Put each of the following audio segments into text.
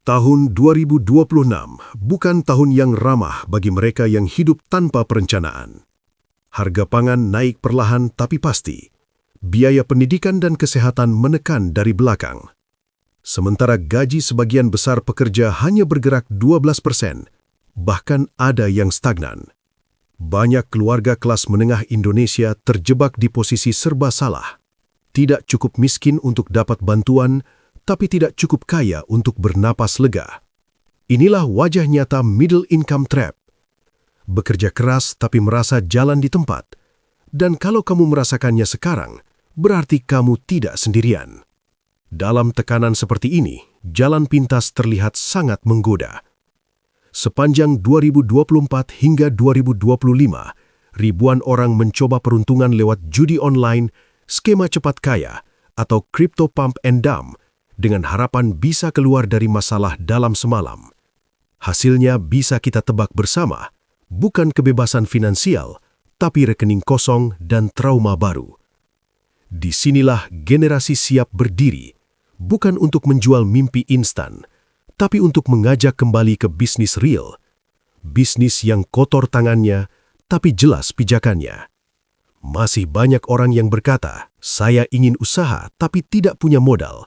Tahun 2026 bukan tahun yang ramah bagi mereka yang hidup tanpa perencanaan. Harga pangan naik perlahan tapi pasti. Biaya pendidikan dan kesehatan menekan dari belakang. Sementara gaji sebagian besar pekerja hanya bergerak 12%, bahkan ada yang stagnan. Banyak keluarga kelas menengah Indonesia terjebak di posisi serba salah. Tidak cukup miskin untuk dapat bantuan, tapi tidak cukup kaya untuk bernapas lega. Inilah wajah nyata middle income trap. Bekerja keras tapi merasa jalan di tempat. Dan kalau kamu merasakannya sekarang, berarti kamu tidak sendirian. Dalam tekanan seperti ini, jalan pintas terlihat sangat menggoda. Sepanjang 2024 hingga 2025, ribuan orang mencoba peruntungan lewat judi online, skema cepat kaya, atau crypto pump and dump, dengan harapan bisa keluar dari masalah dalam semalam. Hasilnya bisa kita tebak bersama, bukan kebebasan finansial, tapi rekening kosong dan trauma baru. Disinilah generasi siap berdiri, bukan untuk menjual mimpi instan, tapi untuk mengajak kembali ke bisnis real. Bisnis yang kotor tangannya, tapi jelas pijakannya. Masih banyak orang yang berkata, saya ingin usaha tapi tidak punya modal.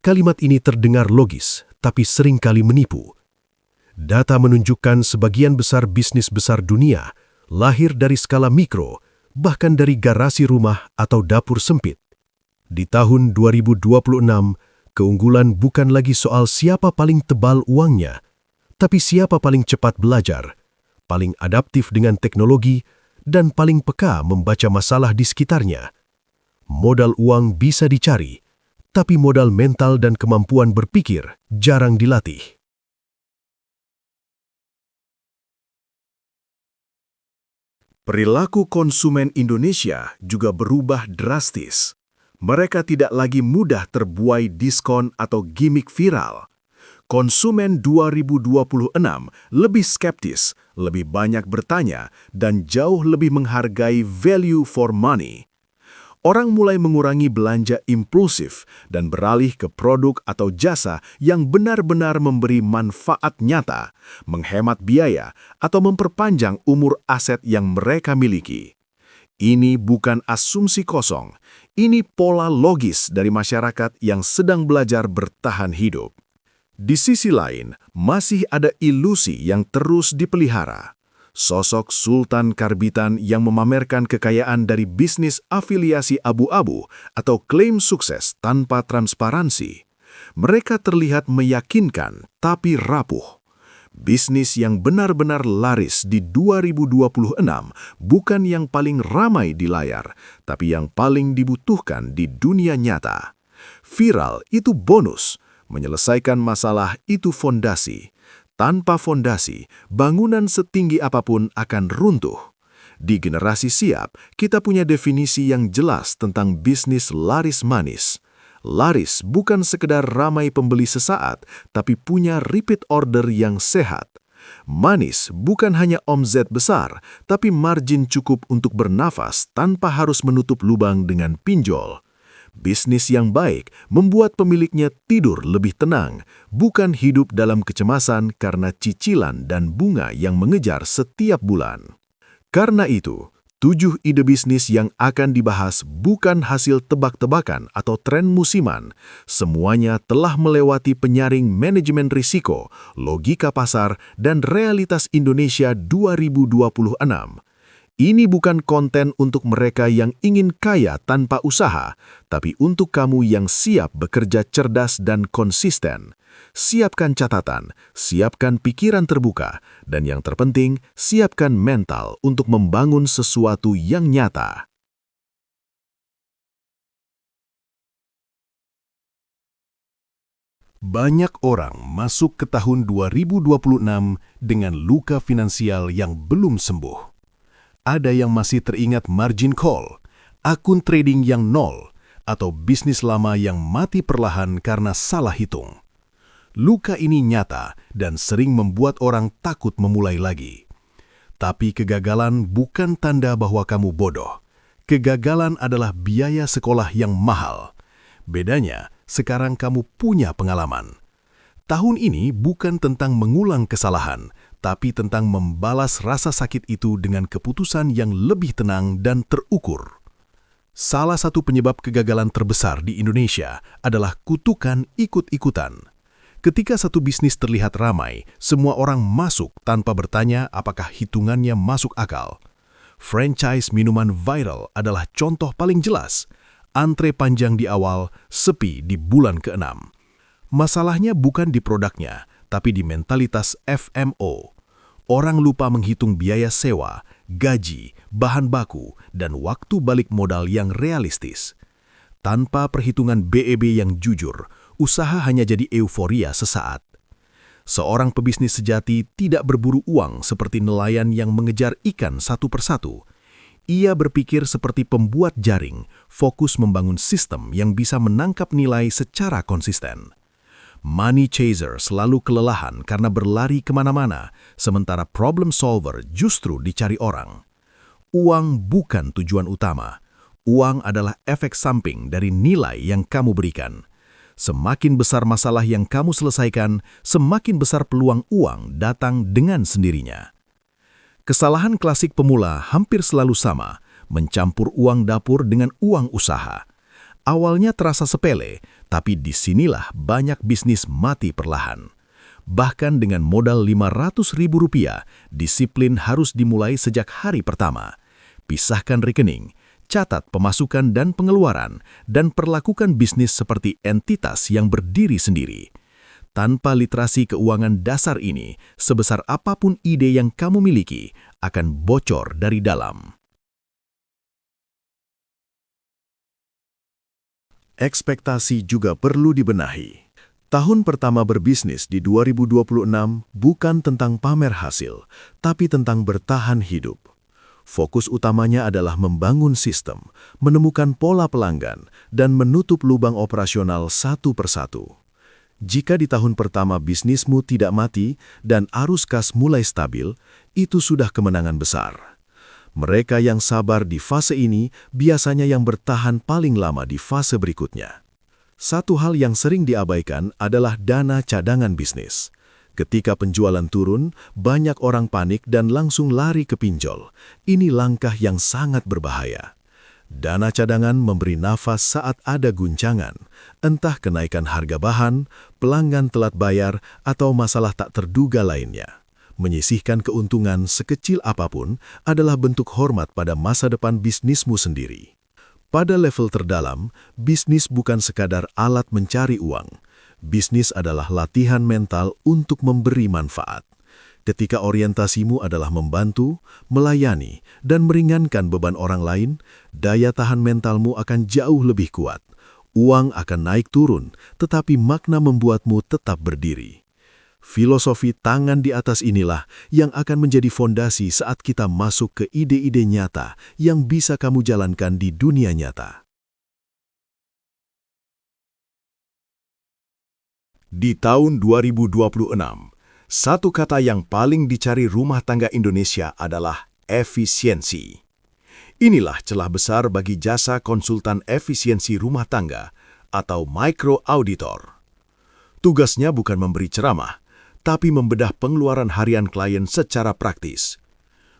Kalimat ini terdengar logis, tapi seringkali menipu. Data menunjukkan sebagian besar bisnis besar dunia lahir dari skala mikro, bahkan dari garasi rumah atau dapur sempit. Di tahun 2026, keunggulan bukan lagi soal siapa paling tebal uangnya, tapi siapa paling cepat belajar, paling adaptif dengan teknologi, dan paling peka membaca masalah di sekitarnya. Modal uang bisa dicari, tapi modal mental dan kemampuan berpikir jarang dilatih. Perilaku konsumen Indonesia juga berubah drastis. Mereka tidak lagi mudah terbuai diskon atau gimmick viral. Konsumen 2026 lebih skeptis, lebih banyak bertanya, dan jauh lebih menghargai value for money. Orang mulai mengurangi belanja impulsif dan beralih ke produk atau jasa yang benar-benar memberi manfaat nyata, menghemat biaya, atau memperpanjang umur aset yang mereka miliki. Ini bukan asumsi kosong, ini pola logis dari masyarakat yang sedang belajar bertahan hidup. Di sisi lain, masih ada ilusi yang terus dipelihara. Sosok Sultan Karbitan yang memamerkan kekayaan dari bisnis afiliasi abu-abu atau klaim sukses tanpa transparansi. Mereka terlihat meyakinkan tapi rapuh. Bisnis yang benar-benar laris di 2026 bukan yang paling ramai di layar, tapi yang paling dibutuhkan di dunia nyata. Viral itu bonus, menyelesaikan masalah itu fondasi. Tanpa fondasi, bangunan setinggi apapun akan runtuh. Di generasi siap, kita punya definisi yang jelas tentang bisnis laris manis. Laris bukan sekedar ramai pembeli sesaat, tapi punya repeat order yang sehat. Manis bukan hanya omzet besar, tapi margin cukup untuk bernafas tanpa harus menutup lubang dengan pinjol. Bisnis yang baik membuat pemiliknya tidur lebih tenang, bukan hidup dalam kecemasan karena cicilan dan bunga yang mengejar setiap bulan. Karena itu, 7 ide bisnis yang akan dibahas bukan hasil tebak-tebakan atau tren musiman. Semuanya telah melewati penyaring manajemen risiko, logika pasar, dan realitas Indonesia 2026. Ini bukan konten untuk mereka yang ingin kaya tanpa usaha, tapi untuk kamu yang siap bekerja cerdas dan konsisten. Siapkan catatan, siapkan pikiran terbuka, dan yang terpenting, siapkan mental untuk membangun sesuatu yang nyata. Banyak orang masuk ke tahun 2026 dengan luka finansial yang belum sembuh. Ada yang masih teringat margin call, akun trading yang nol, atau bisnis lama yang mati perlahan karena salah hitung. Luka ini nyata dan sering membuat orang takut memulai lagi. Tapi kegagalan bukan tanda bahwa kamu bodoh. Kegagalan adalah biaya sekolah yang mahal. Bedanya, sekarang kamu punya pengalaman. Tahun ini bukan tentang mengulang kesalahan, tapi tentang membalas rasa sakit itu dengan keputusan yang lebih tenang dan terukur. Salah satu penyebab kegagalan terbesar di Indonesia adalah kutukan ikut-ikutan. Ketika satu bisnis terlihat ramai, semua orang masuk tanpa bertanya apakah hitungannya masuk akal. Franchise minuman viral adalah contoh paling jelas. Antre panjang di awal, sepi di bulan ke-6. Masalahnya bukan di produknya, tapi di mentalitas FMO. Orang lupa menghitung biaya sewa, gaji, bahan baku, dan waktu balik modal yang realistis. Tanpa perhitungan BEB yang jujur, usaha hanya jadi euforia sesaat. Seorang pebisnis sejati tidak berburu uang seperti nelayan yang mengejar ikan satu persatu. Ia berpikir seperti pembuat jaring, fokus membangun sistem yang bisa menangkap nilai secara konsisten. Money chaser selalu kelelahan karena berlari kemana-mana, sementara problem solver justru dicari orang. Uang bukan tujuan utama. Uang adalah efek samping dari nilai yang kamu berikan. Semakin besar masalah yang kamu selesaikan, semakin besar peluang uang datang dengan sendirinya. Kesalahan klasik pemula hampir selalu sama, mencampur uang dapur dengan uang usaha. Awalnya terasa sepele, tapi disinilah banyak bisnis mati perlahan. Bahkan dengan modal Rp500.000, disiplin harus dimulai sejak hari pertama. Pisahkan rekening, catat pemasukan dan pengeluaran, dan perlakukan bisnis seperti entitas yang berdiri sendiri. Tanpa literasi keuangan dasar ini, sebesar apapun ide yang kamu miliki, akan bocor dari dalam. Ekspektasi juga perlu dibenahi. Tahun pertama berbisnis di 2026 bukan tentang pamer hasil, tapi tentang bertahan hidup. Fokus utamanya adalah membangun sistem, menemukan pola pelanggan, dan menutup lubang operasional satu persatu. Jika di tahun pertama bisnismu tidak mati dan arus kas mulai stabil, itu sudah kemenangan besar. Mereka yang sabar di fase ini biasanya yang bertahan paling lama di fase berikutnya. Satu hal yang sering diabaikan adalah dana cadangan bisnis. Ketika penjualan turun, banyak orang panik dan langsung lari ke pinjol. Ini langkah yang sangat berbahaya. Dana cadangan memberi nafas saat ada guncangan, entah kenaikan harga bahan, pelanggan telat bayar, atau masalah tak terduga lainnya. Menyisihkan keuntungan sekecil apapun adalah bentuk hormat pada masa depan bisnismu sendiri. Pada level terdalam, bisnis bukan sekadar alat mencari uang. Bisnis adalah latihan mental untuk memberi manfaat. Ketika orientasimu adalah membantu, melayani, dan meringankan beban orang lain, daya tahan mentalmu akan jauh lebih kuat. Uang akan naik turun, tetapi makna membuatmu tetap berdiri. Filosofi tangan di atas inilah yang akan menjadi fondasi saat kita masuk ke ide-ide nyata yang bisa kamu jalankan di dunia nyata. Di tahun 2026, satu kata yang paling dicari rumah tangga Indonesia adalah efisiensi. Inilah celah besar bagi jasa konsultan efisiensi rumah tangga atau micro auditor. Tugasnya bukan memberi ceramah, tapi membedah pengeluaran harian klien secara praktis.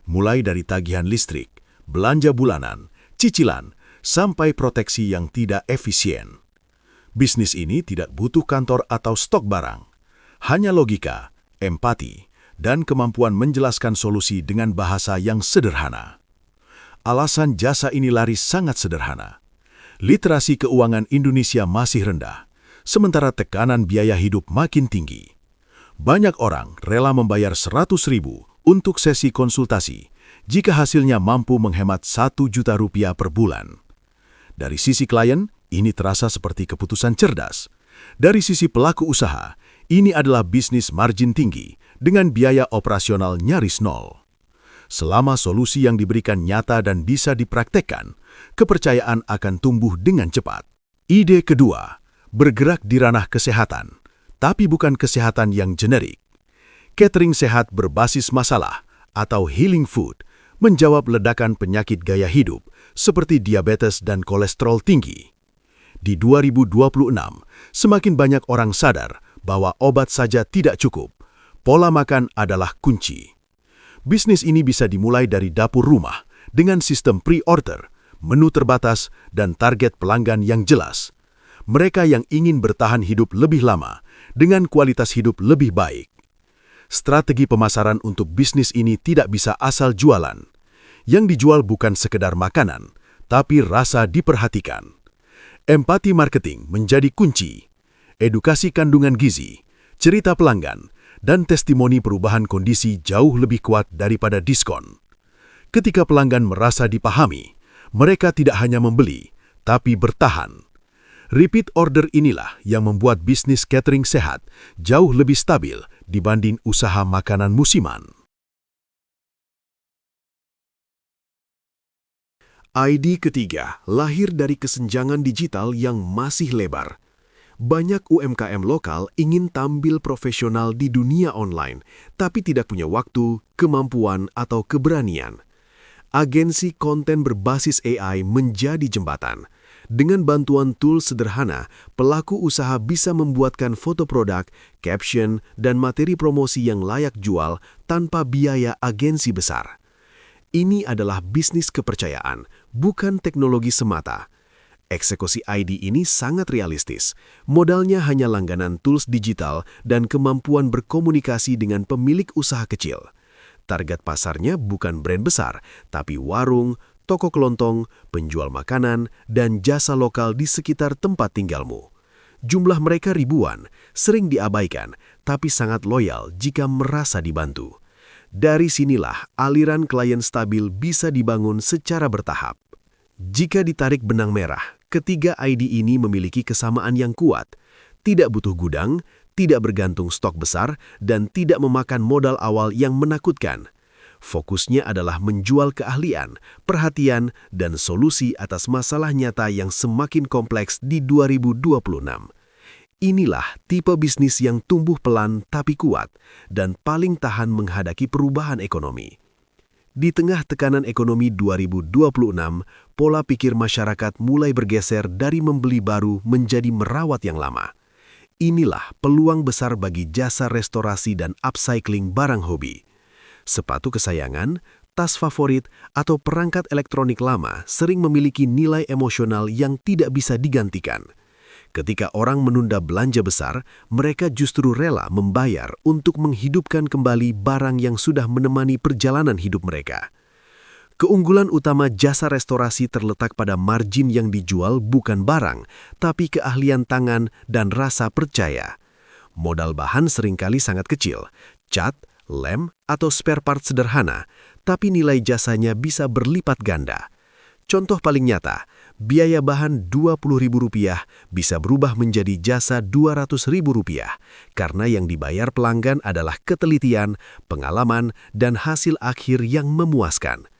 Mulai dari tagihan listrik, belanja bulanan, cicilan, sampai proteksi yang tidak efisien. Bisnis ini tidak butuh kantor atau stok barang. Hanya logika, empati, dan kemampuan menjelaskan solusi dengan bahasa yang sederhana. Alasan jasa ini laris sangat sederhana. Literasi keuangan Indonesia masih rendah, sementara tekanan biaya hidup makin tinggi. Banyak orang rela membayar Rp100.000 untuk sesi konsultasi jika hasilnya mampu menghemat Rp1.000.000 per bulan. Dari sisi klien, ini terasa seperti keputusan cerdas. Dari sisi pelaku usaha, ini adalah bisnis margin tinggi dengan biaya operasional nyaris nol. Selama solusi yang diberikan nyata dan bisa dipraktekkan, kepercayaan akan tumbuh dengan cepat. Ide kedua, bergerak di ranah kesehatan. Tapi bukan kesehatan yang generik. Catering sehat berbasis masalah atau healing food menjawab ledakan penyakit gaya hidup seperti diabetes dan kolesterol tinggi. Di 2026, semakin banyak orang sadar bahwa obat saja tidak cukup. Pola makan adalah kunci. Bisnis ini bisa dimulai dari dapur rumah dengan sistem pre-order, menu terbatas, dan target pelanggan yang jelas. Mereka yang ingin bertahan hidup lebih lama dengan kualitas hidup lebih baik. Strategi pemasaran untuk bisnis ini tidak bisa asal jualan. Yang dijual bukan sekedar makanan, tapi rasa diperhatikan. Empati marketing menjadi kunci. Edukasi kandungan gizi, cerita pelanggan, dan testimoni perubahan kondisi jauh lebih kuat daripada diskon. Ketika pelanggan merasa dipahami, mereka tidak hanya membeli, tapi bertahan. Repeat order inilah yang membuat bisnis catering sehat jauh lebih stabil dibanding usaha makanan musiman. ID ketiga lahir dari kesenjangan digital yang masih lebar. Banyak UMKM lokal ingin tampil profesional di dunia online, tapi tidak punya waktu, kemampuan, atau keberanian. Agensi konten berbasis AI menjadi jembatan. Dengan bantuan tools sederhana, pelaku usaha bisa membuatkan foto produk, caption, dan materi promosi yang layak jual tanpa biaya agensi besar. Ini adalah bisnis kepercayaan, bukan teknologi semata. Eksekusi ID ini sangat realistis. Modalnya hanya langganan tools digital dan kemampuan berkomunikasi dengan pemilik usaha kecil. Target pasarnya bukan brand besar, tapi warung, toko kelontong, penjual makanan, dan jasa lokal di sekitar tempat tinggalmu. Jumlah mereka ribuan, sering diabaikan, tapi sangat loyal jika merasa dibantu. Dari sinilah aliran klien stabil bisa dibangun secara bertahap. Jika ditarik benang merah, ketiga ID ini memiliki kesamaan yang kuat. Tidak butuh gudang, tidak bergantung stok besar, dan tidak memakan modal awal yang menakutkan. Fokusnya adalah menjual keahlian, perhatian, dan solusi atas masalah nyata yang semakin kompleks di 2026. Inilah tipe bisnis yang tumbuh pelan tapi kuat dan paling tahan menghadapi perubahan ekonomi. Di tengah tekanan ekonomi 2026, pola pikir masyarakat mulai bergeser dari membeli baru menjadi merawat yang lama. Inilah peluang besar bagi jasa restorasi dan upcycling barang hobi. Sepatu kesayangan, tas favorit, atau perangkat elektronik lama sering memiliki nilai emosional yang tidak bisa digantikan. Ketika orang menunda belanja besar, mereka justru rela membayar untuk menghidupkan kembali barang yang sudah menemani perjalanan hidup mereka. Keunggulan utama jasa restorasi terletak pada margin yang dijual bukan barang, tapi keahlian tangan dan rasa percaya. Modal bahan seringkali sangat kecil, cat, lem, atau spare part sederhana, tapi nilai jasanya bisa berlipat ganda. Contoh paling nyata, biaya bahan Rp20.000 bisa berubah menjadi jasa Rp200.000 karena yang dibayar pelanggan adalah ketelitian, pengalaman, dan hasil akhir yang memuaskan.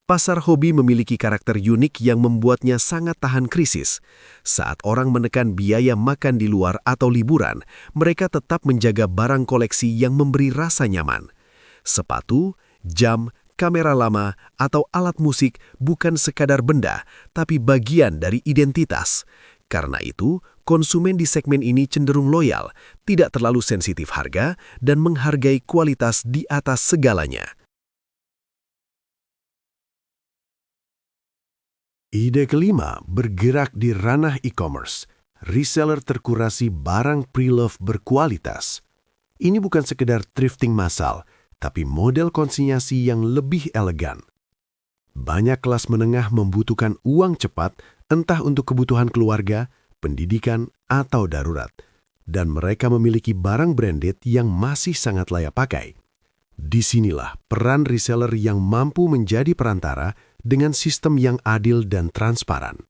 Pasar hobi memiliki karakter unik yang membuatnya sangat tahan krisis. Saat orang menekan biaya makan di luar atau liburan, mereka tetap menjaga barang koleksi yang memberi rasa nyaman. Sepatu, jam, kamera lama, atau alat musik bukan sekadar benda, tapi bagian dari identitas. Karena itu, konsumen di segmen ini cenderung loyal, tidak terlalu sensitif harga, dan menghargai kualitas di atas segalanya. Ide kelima bergerak di ranah e-commerce. Reseller terkurasi barang pre-love berkualitas. Ini bukan sekedar thrifting massal, tapi model konsinyasi yang lebih elegan. Banyak kelas menengah membutuhkan uang cepat, entah untuk kebutuhan keluarga, pendidikan, atau darurat. Dan mereka memiliki barang branded yang masih sangat layak pakai. Disinilah peran reseller yang mampu menjadi perantara dengan sistem yang adil dan transparan.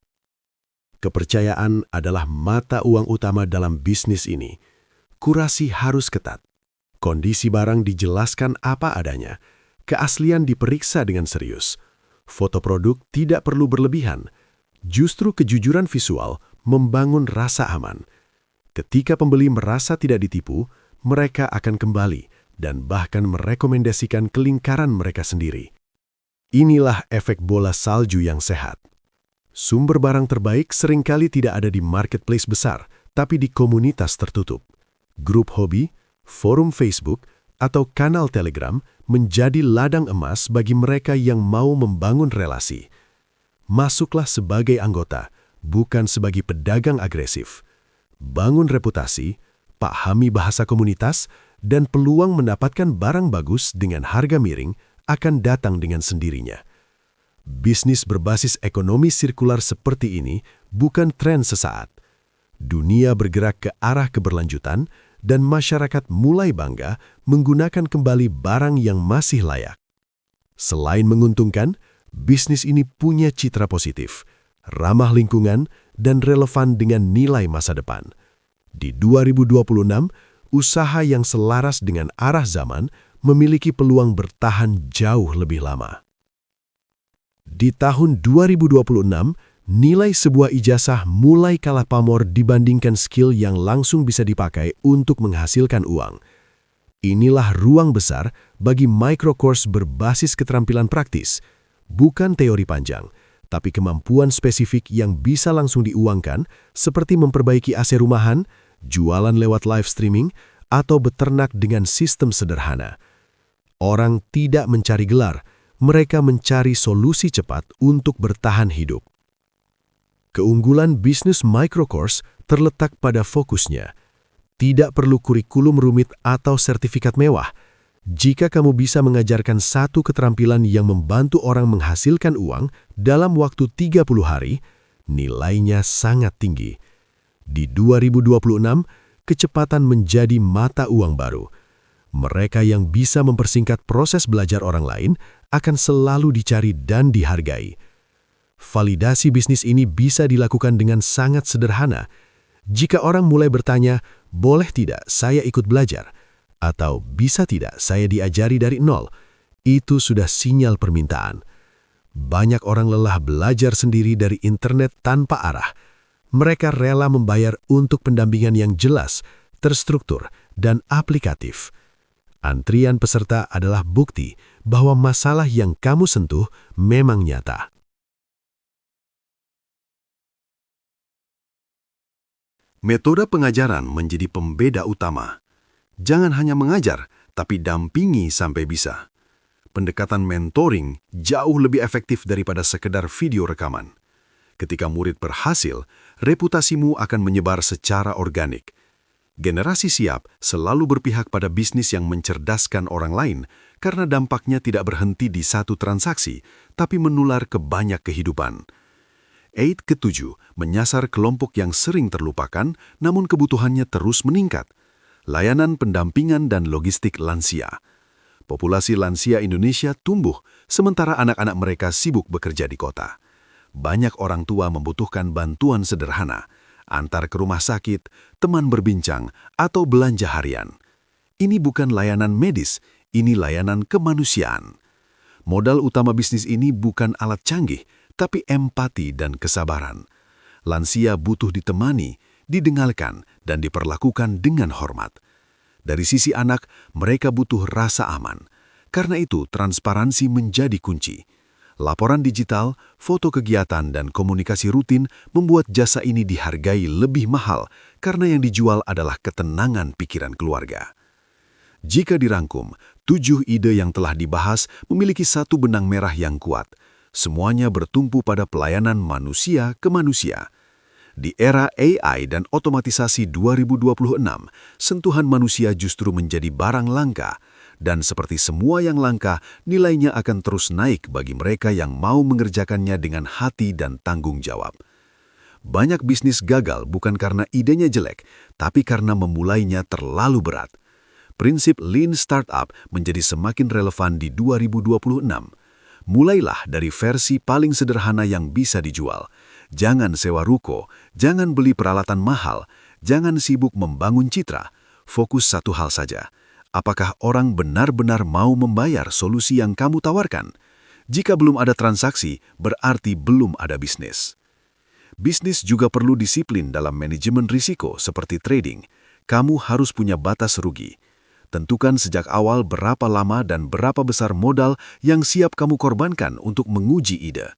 Kepercayaan adalah mata uang utama dalam bisnis ini. Kurasi harus ketat. Kondisi barang dijelaskan apa adanya, keaslian diperiksa dengan serius. Foto produk tidak perlu berlebihan. Justru kejujuran visual membangun rasa aman. Ketika pembeli merasa tidak ditipu, mereka akan kembali dan bahkan merekomendasikan ke lingkaran mereka sendiri. Inilah efek bola salju yang sehat. Sumber barang terbaik seringkali tidak ada di marketplace besar, tapi di komunitas tertutup. Grup hobi, forum Facebook, atau kanal Telegram menjadi ladang emas bagi mereka yang mau membangun relasi. Masuklah sebagai anggota, bukan sebagai pedagang agresif. Bangun reputasi, pahami bahasa komunitas, dan peluang mendapatkan barang bagus dengan harga miring akan datang dengan sendirinya. Bisnis berbasis ekonomi sirkular seperti ini bukan tren sesaat. Dunia bergerak ke arah keberlanjutan dan masyarakat mulai bangga menggunakan kembali barang yang masih layak. Selain menguntungkan, bisnis ini punya citra positif, ramah lingkungan, dan relevan dengan nilai masa depan. Di 2026, usaha yang selaras dengan arah zaman memiliki peluang bertahan jauh lebih lama. Di tahun 2026, nilai sebuah ijazah mulai kalah pamor dibandingkan skill yang langsung bisa dipakai untuk menghasilkan uang. Inilah ruang besar bagi microcourse berbasis keterampilan praktis, bukan teori panjang, tapi kemampuan spesifik yang bisa langsung diuangkan seperti memperbaiki AC rumahan, jualan lewat live streaming, atau beternak dengan sistem sederhana. Orang tidak mencari gelar, mereka mencari solusi cepat untuk bertahan hidup. Keunggulan bisnis microcourse terletak pada fokusnya. Tidak perlu kurikulum rumit atau sertifikat mewah. Jika kamu bisa mengajarkan satu keterampilan yang membantu orang menghasilkan uang dalam waktu 30 hari, nilainya sangat tinggi. Di 2026, kecepatan menjadi mata uang baru. Mereka yang bisa mempersingkat proses belajar orang lain akan selalu dicari dan dihargai. Validasi bisnis ini bisa dilakukan dengan sangat sederhana. Jika orang mulai bertanya, boleh tidak saya ikut belajar? Atau bisa tidak saya diajari dari nol? Itu sudah sinyal permintaan. Banyak orang lelah belajar sendiri dari internet tanpa arah. Mereka rela membayar untuk pendampingan yang jelas, terstruktur, dan aplikatif. Antrian peserta adalah bukti bahwa masalah yang kamu sentuh memang nyata. Metode pengajaran menjadi pembeda utama. Jangan hanya mengajar, tapi dampingi sampai bisa. Pendekatan mentoring jauh lebih efektif daripada sekedar video rekaman. Ketika murid berhasil, reputasimu akan menyebar secara organik. Generasi siap selalu berpihak pada bisnis yang mencerdaskan orang lain karena dampaknya tidak berhenti di satu transaksi, tapi menular ke banyak kehidupan. Aid ke-7 menyasar kelompok yang sering terlupakan, namun kebutuhannya terus meningkat. Layanan pendampingan dan logistik lansia. Populasi lansia Indonesia tumbuh, sementara anak-anak mereka sibuk bekerja di kota. Banyak orang tua membutuhkan bantuan sederhana, antar ke rumah sakit, teman berbincang, atau belanja harian. Ini bukan layanan medis, ini layanan kemanusiaan. Modal utama bisnis ini bukan alat canggih, tapi empati dan kesabaran. Lansia butuh ditemani, didengarkan, dan diperlakukan dengan hormat. Dari sisi anak, mereka butuh rasa aman. Karena itu, transparansi menjadi kunci. Laporan digital, foto kegiatan, dan komunikasi rutin membuat jasa ini dihargai lebih mahal karena yang dijual adalah ketenangan pikiran keluarga. Jika dirangkum, 7 ide yang telah dibahas memiliki satu benang merah yang kuat. Semuanya bertumpu pada pelayanan manusia ke manusia. Di era AI dan otomatisasi 2026, sentuhan manusia justru menjadi barang langka. Dan seperti semua yang langka, nilainya akan terus naik bagi mereka yang mau mengerjakannya dengan hati dan tanggung jawab. Banyak bisnis gagal bukan karena idenya jelek, tapi karena memulainya terlalu berat. Prinsip Lean Startup menjadi semakin relevan di 2026. Mulailah dari versi paling sederhana yang bisa dijual. Jangan sewa ruko, jangan beli peralatan mahal, jangan sibuk membangun citra. Fokus satu hal saja. Apakah orang benar-benar mau membayar solusi yang kamu tawarkan? Jika belum ada transaksi, berarti belum ada bisnis. Bisnis juga perlu disiplin dalam manajemen risiko seperti trading. Kamu harus punya batas rugi. Tentukan sejak awal berapa lama dan berapa besar modal yang siap kamu korbankan untuk menguji ide.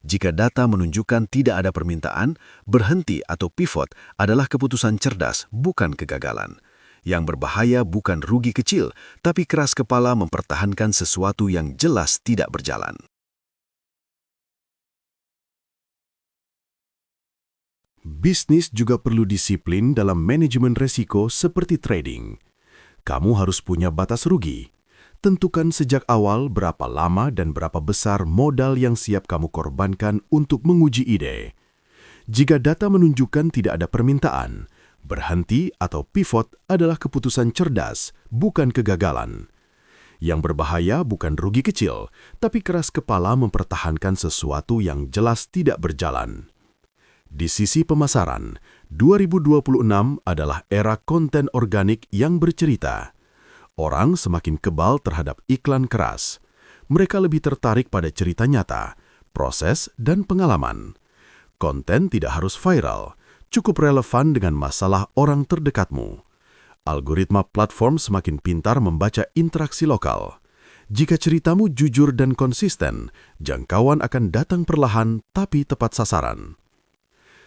Jika data menunjukkan tidak ada permintaan, berhenti atau pivot adalah keputusan cerdas, bukan kegagalan. Yang berbahaya bukan rugi kecil, tapi keras kepala mempertahankan sesuatu yang jelas tidak berjalan. Bisnis juga perlu disiplin dalam manajemen resiko seperti trading. Kamu harus punya batas rugi. Tentukan sejak awal berapa lama dan berapa besar modal yang siap kamu korbankan untuk menguji ide. Jika data menunjukkan tidak ada permintaan, berhenti atau pivot adalah keputusan cerdas, bukan kegagalan. Yang berbahaya bukan rugi kecil, tapi keras kepala mempertahankan sesuatu yang jelas tidak berjalan. Di sisi pemasaran, 2026 adalah era konten organik yang bercerita. Orang semakin kebal terhadap iklan keras. Mereka lebih tertarik pada cerita nyata, proses, dan pengalaman. Konten tidak harus viral, cukup relevan dengan masalah orang terdekatmu. Algoritma platform semakin pintar membaca interaksi lokal. Jika ceritamu jujur dan konsisten, jangkauan akan datang perlahan tapi tepat sasaran.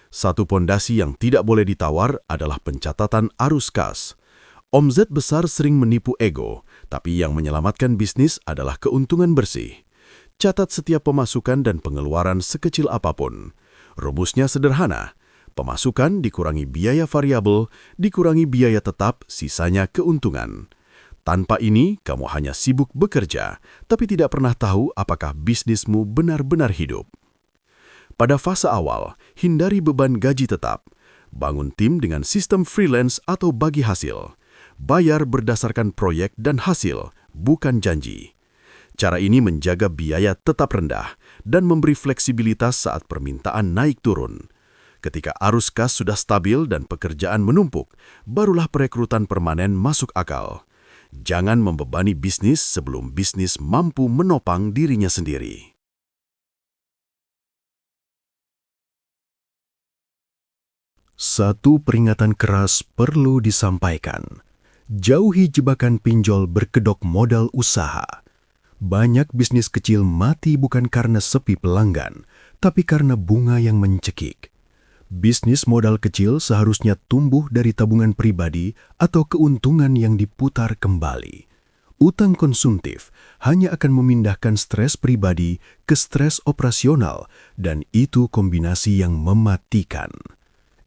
Satu pondasi yang tidak boleh ditawar adalah pencatatan arus kas. Omzet besar sering menipu ego, tapi yang menyelamatkan bisnis adalah keuntungan bersih. Catat setiap pemasukan dan pengeluaran sekecil apapun. Rumusnya sederhana. Pemasukan dikurangi biaya variabel, dikurangi biaya tetap, sisanya keuntungan. Tanpa ini, kamu hanya sibuk bekerja, tapi tidak pernah tahu apakah bisnismu benar-benar hidup. Pada fase awal, hindari beban gaji tetap. Bangun tim dengan sistem freelance atau bagi hasil. Bayar berdasarkan proyek dan hasil, bukan janji. Cara ini menjaga biaya tetap rendah dan memberi fleksibilitas saat permintaan naik turun. Ketika arus kas sudah stabil dan pekerjaan menumpuk, barulah perekrutan permanen masuk akal. Jangan membebani bisnis sebelum bisnis mampu menopang dirinya sendiri. Satu peringatan keras perlu disampaikan. Jauhi jebakan pinjol berkedok modal usaha. Banyak bisnis kecil mati bukan karena sepi pelanggan, tapi karena bunga yang mencekik. Bisnis modal kecil seharusnya tumbuh dari tabungan pribadi atau keuntungan yang diputar kembali. Utang konsumtif hanya akan memindahkan stres pribadi ke stres operasional, dan itu kombinasi yang mematikan.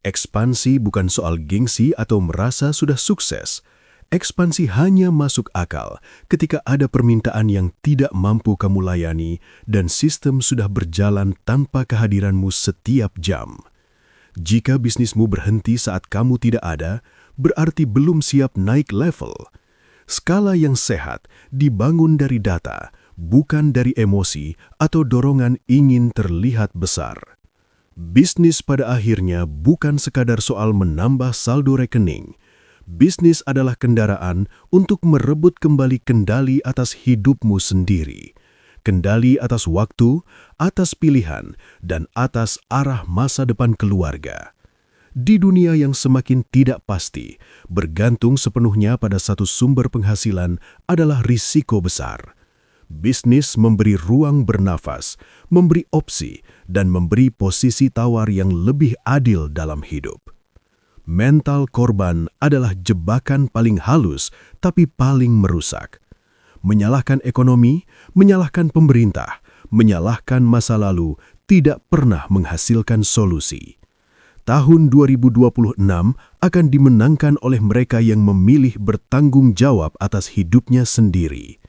Ekspansi bukan soal gengsi atau merasa sudah sukses. Ekspansi hanya masuk akal ketika ada permintaan yang tidak mampu kamu layani dan sistem sudah berjalan tanpa kehadiranmu setiap jam. Jika bisnismu berhenti saat kamu tidak ada, berarti belum siap naik level. Skala yang sehat dibangun dari data, bukan dari emosi atau dorongan ingin terlihat besar. Bisnis pada akhirnya bukan sekadar soal menambah saldo rekening. Bisnis adalah kendaraan untuk merebut kembali kendali atas hidupmu sendiri. Kendali atas waktu, atas pilihan, dan atas arah masa depan keluarga. Di dunia yang semakin tidak pasti, bergantung sepenuhnya pada satu sumber penghasilan adalah risiko besar. Bisnis memberi ruang bernafas, memberi opsi, dan memberi posisi tawar yang lebih adil dalam hidup. Mental korban adalah jebakan paling halus tapi paling merusak. Menyalahkan ekonomi, menyalahkan pemerintah, menyalahkan masa lalu tidak pernah menghasilkan solusi. Tahun 2026 akan dimenangkan oleh mereka yang memilih bertanggung jawab atas hidupnya sendiri.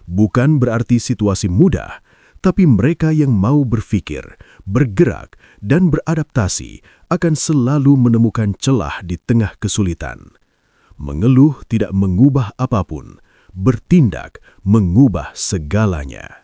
Bukan berarti situasi mudah, tapi mereka yang mau berpikir, bergerak, dan beradaptasi akan selalu menemukan celah di tengah kesulitan. Mengeluh tidak mengubah apapun, bertindak mengubah segalanya.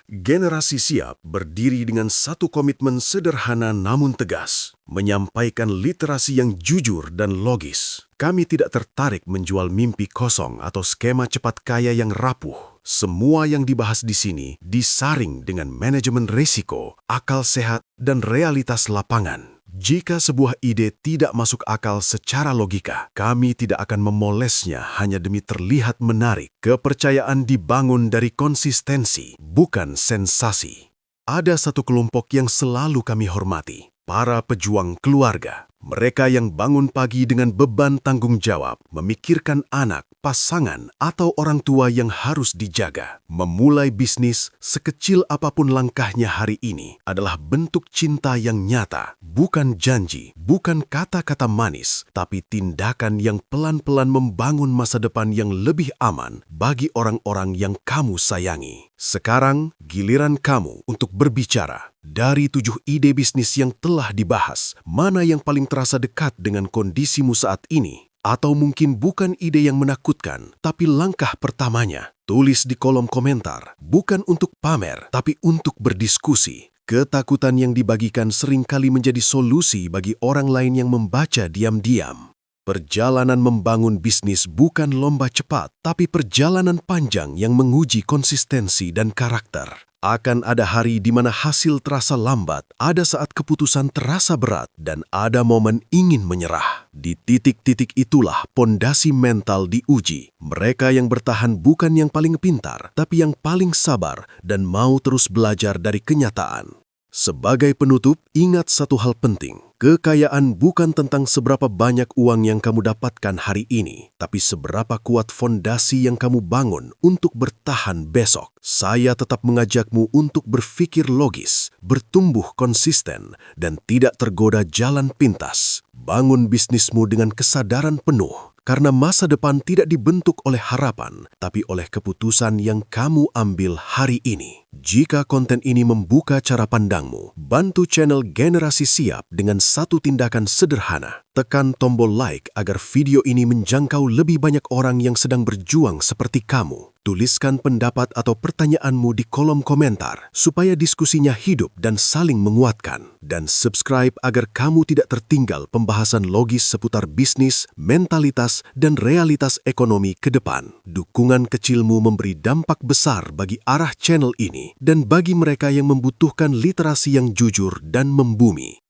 Generasi Siap berdiri dengan satu komitmen sederhana namun tegas, menyampaikan literasi yang jujur dan logis. Kami tidak tertarik menjual mimpi kosong atau skema cepat kaya yang rapuh. Semua yang dibahas di sini disaring dengan manajemen risiko, akal sehat, dan realitas lapangan. Jika sebuah ide tidak masuk akal secara logika, kami tidak akan memolesnya hanya demi terlihat menarik. Kepercayaan dibangun dari konsistensi, bukan sensasi. Ada satu kelompok yang selalu kami hormati, para pejuang keluarga. Mereka yang bangun pagi dengan beban tanggung jawab, memikirkan anak, pasangan, atau orang tua yang harus dijaga. Memulai bisnis, sekecil apapun langkahnya hari ini, adalah bentuk cinta yang nyata. Bukan janji, bukan kata-kata manis, tapi tindakan yang pelan-pelan membangun masa depan yang lebih aman bagi orang-orang yang kamu sayangi. Sekarang, giliran kamu untuk berbicara. Dari 7 ide bisnis yang telah dibahas, mana yang paling terasa dekat dengan kondisimu saat ini? Atau mungkin bukan ide yang menakutkan, tapi langkah pertamanya. Tulis di kolom komentar, bukan untuk pamer, tapi untuk berdiskusi. Ketakutan yang dibagikan seringkali menjadi solusi bagi orang lain yang membaca diam-diam. Perjalanan membangun bisnis bukan lomba cepat, tapi perjalanan panjang yang menguji konsistensi dan karakter. Akan ada hari di mana hasil terasa lambat, ada saat keputusan terasa berat, dan ada momen ingin menyerah. Di titik-titik itulah pondasi mental diuji. Mereka yang bertahan bukan yang paling pintar, tapi yang paling sabar dan mau terus belajar dari kenyataan. Sebagai penutup, ingat satu hal penting. Kekayaan bukan tentang seberapa banyak uang yang kamu dapatkan hari ini, tapi seberapa kuat fondasi yang kamu bangun untuk bertahan besok. Saya tetap mengajakmu untuk berpikir logis, bertumbuh konsisten, dan tidak tergoda jalan pintas. Bangun bisnismu dengan kesadaran penuh, karena masa depan tidak dibentuk oleh harapan, tapi oleh keputusan yang kamu ambil hari ini. Jika konten ini membuka cara pandangmu, bantu channel Generasi Siap dengan satu tindakan sederhana. Tekan tombol like agar video ini menjangkau lebih banyak orang yang sedang berjuang seperti kamu. Tuliskan pendapat atau pertanyaanmu di kolom komentar supaya diskusinya hidup dan saling menguatkan. Dan subscribe agar kamu tidak tertinggal pembahasan logis seputar bisnis, mentalitas, dan realitas ekonomi ke depan. Dukungan kecilmu memberi dampak besar bagi arah channel ini dan bagi mereka yang membutuhkan literasi yang jujur dan membumi.